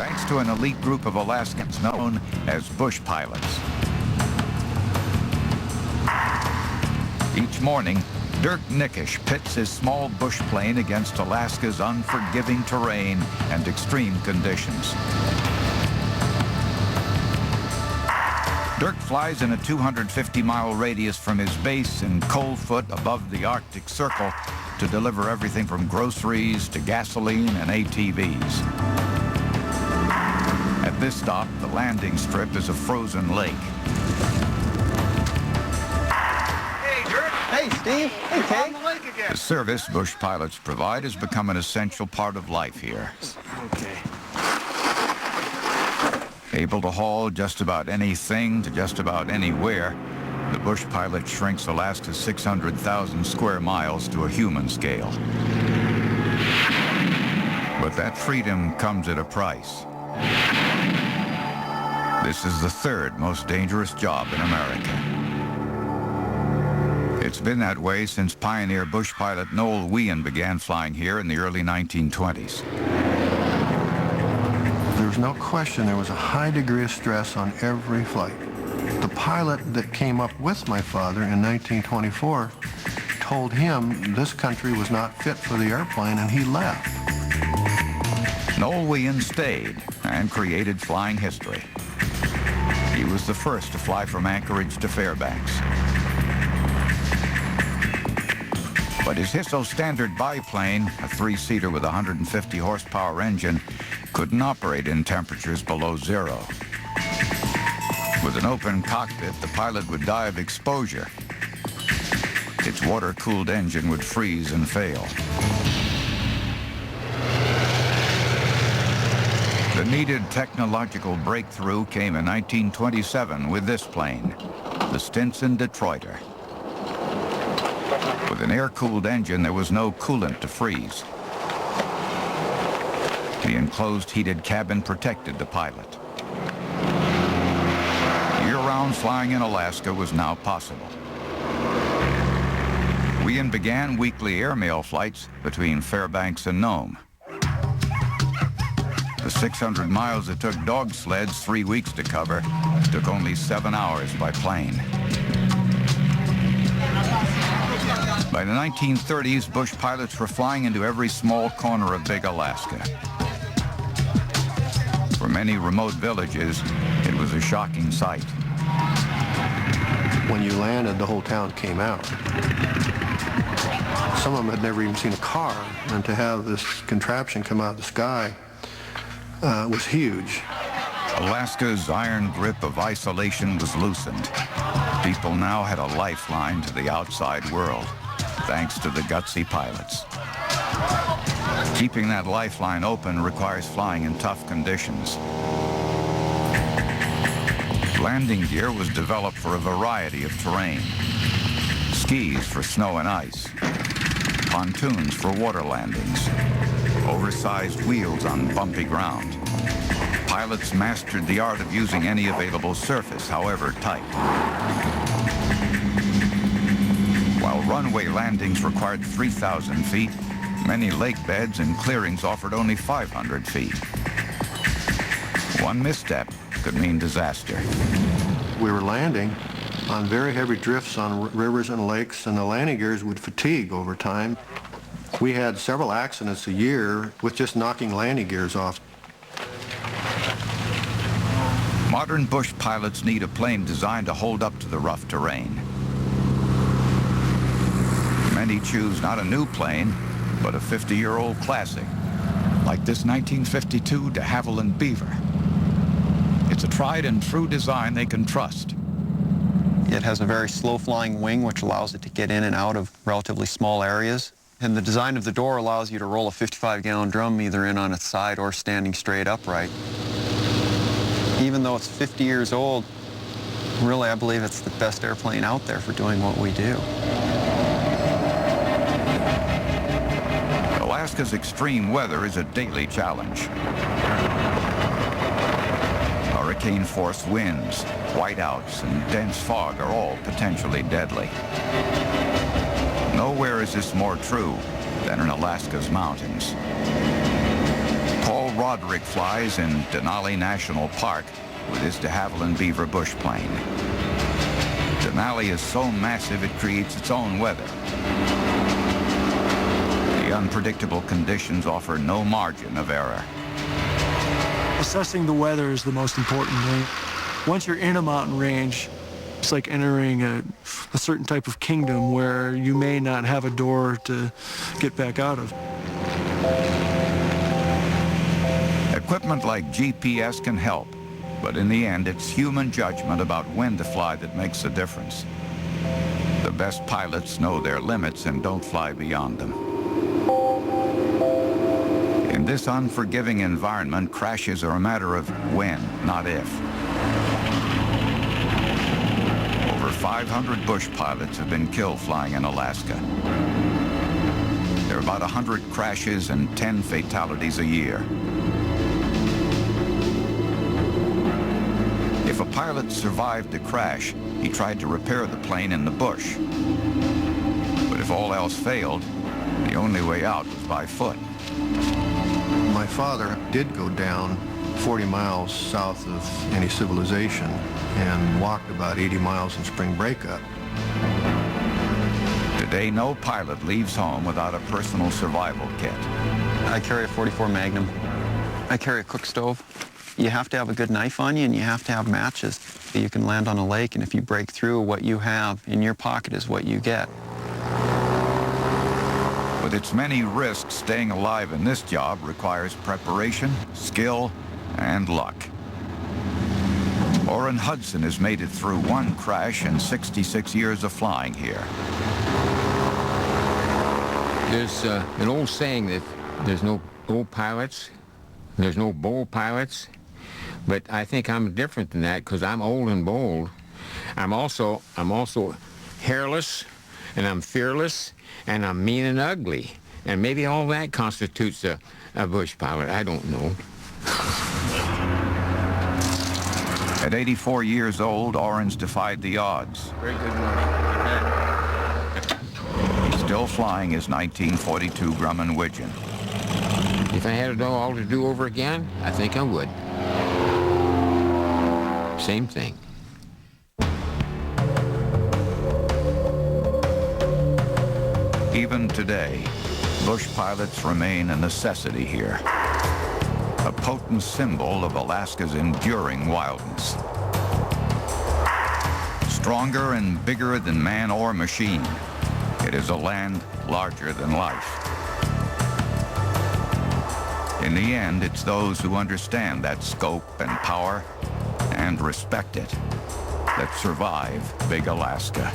thanks to an elite group of Alaskans known as bush pilots. Each morning, Dirk Nickish pits his small bush plane against Alaska's unforgiving terrain and extreme conditions. Dirk flies in a 250-mile radius from his base in Coldfoot above the Arctic Circle to deliver everything from groceries to gasoline and ATVs. At this stop, the landing strip is a frozen lake. Hey, Dirk. Hey, Steve. Hey, Kay. On the lake again. The service bush pilots provide has become an essential part of life here. Okay. Able to haul just about anything to just about anywhere, the bush pilot shrinks Alaska's 600,000 square miles to a human scale. But that freedom comes at a price. This is the third most dangerous job in America. It's been that way since pioneer bush pilot Noel Wien began flying here in the early 1920s. There was no question there was a high degree of stress on every flight. The pilot that came up with my father in 1924 told him this country was not fit for the airplane, and he left. Noel Wien stayed and created flying history. He was the first to fly from Anchorage to Fairbanks. But his Hisso Standard biplane, a three-seater with a 150 horsepower engine, couldn't operate in temperatures below zero. With an open cockpit, the pilot would die of exposure. Its water-cooled engine would freeze and fail. The needed technological breakthrough came in 1927 with this plane, the Stinson Detroiter. With an air-cooled engine, there was no coolant to freeze. The enclosed heated cabin protected the pilot. Year-round flying in Alaska was now possible. Wien began weekly airmail flights between Fairbanks and Nome. The 600 miles it took dog sleds 3 weeks to cover took only 7 hours by plane. By the 1930s, bush pilots were flying into every small corner of big Alaska. For many remote villages, it was a shocking sight. When you landed, the whole town came out. Some of them had never even seen a car, and to have this contraption come out of the sky was huge. Alaska's iron grip of isolation was loosened. People now had a lifeline to the outside world, thanks to the gutsy pilots. Keeping that lifeline open requires flying in tough conditions. Landing gear was developed for a variety of terrain. Skis for snow and ice, pontoons for water landings, oversized wheels on bumpy ground. Pilots mastered the art of using any available surface, however tight. While runway landings required 3,000 feet, many lake beds and clearings offered only 500 feet. One misstep could mean disaster. We were landing on very heavy drifts on rivers and lakes, and the landing gears would fatigue over time. We had several accidents a year with just knocking landing gears off. Modern bush pilots need a plane designed to hold up to the rough terrain. Many choose not a new plane, but a 50-year-old classic, like this 1952 de Havilland Beaver. It's a tried and true design they can trust. It has a very slow-flying wing, which allows it to get in and out of relatively small areas. And the design of the door allows you to roll a 55-gallon drum either in on its side or standing straight upright. Even though it's 50 years old, really I believe it's the best airplane out there for doing what we do. Alaska's extreme weather is a daily challenge. Hurricane-force winds, whiteouts, and dense fog are all potentially deadly. Nowhere is this more true than in Alaska's mountains. Paul Roderick flies in Denali National Park with his de Havilland Beaver bush plane. Denali is so massive it creates its own weather. The unpredictable conditions offer no margin of error. Assessing the weather is the most important thing. Once you're in a mountain range, it's like entering a certain type of kingdom where you may not have a door to get back out of. Equipment like GPS can help, but in the end, it's human judgment about when to fly that makes the difference. The best pilots know their limits and don't fly beyond them. In this unforgiving environment, crashes are a matter of when, not if. Over 500 bush pilots have been killed flying in Alaska. There are about 100 crashes and 10 fatalities a year. If a pilot survived the crash, he tried to repair the plane in the bush. But if all else failed, the only way out was by foot. My father did go down 40 miles south of any civilization and walked about 80 miles in spring breakup. Today, no pilot leaves home without a personal survival kit. I carry a .44 Magnum. I carry a cook stove. You have to have a good knife on you, and you have to have matches. You can land on a lake, and if you break through, what you have in your pocket is what you get. With its many risks, staying alive in this job requires preparation, skill, and luck. Orrin Hudson has made it through one crash in 66 years of flying here. There's an old saying that there's no old pilots, there's no bold pilots, but I think I'm different than that because I'm old and bold. I'm also hairless, and I'm fearless, and I'm mean and ugly. And maybe all that constitutes a bush pilot. I don't know. At 84 years old, Orrin's defied the odds. Very good morning. He's still flying his 1942 Grumman Widgeon. If I had it all to do over again, I think I would. Same thing. Even today, bush pilots remain a necessity here, a potent symbol of Alaska's enduring wildness. Stronger and bigger than man or machine, it is a land larger than life. In the end, it's those who understand that scope and power and respect it that survive Big Alaska.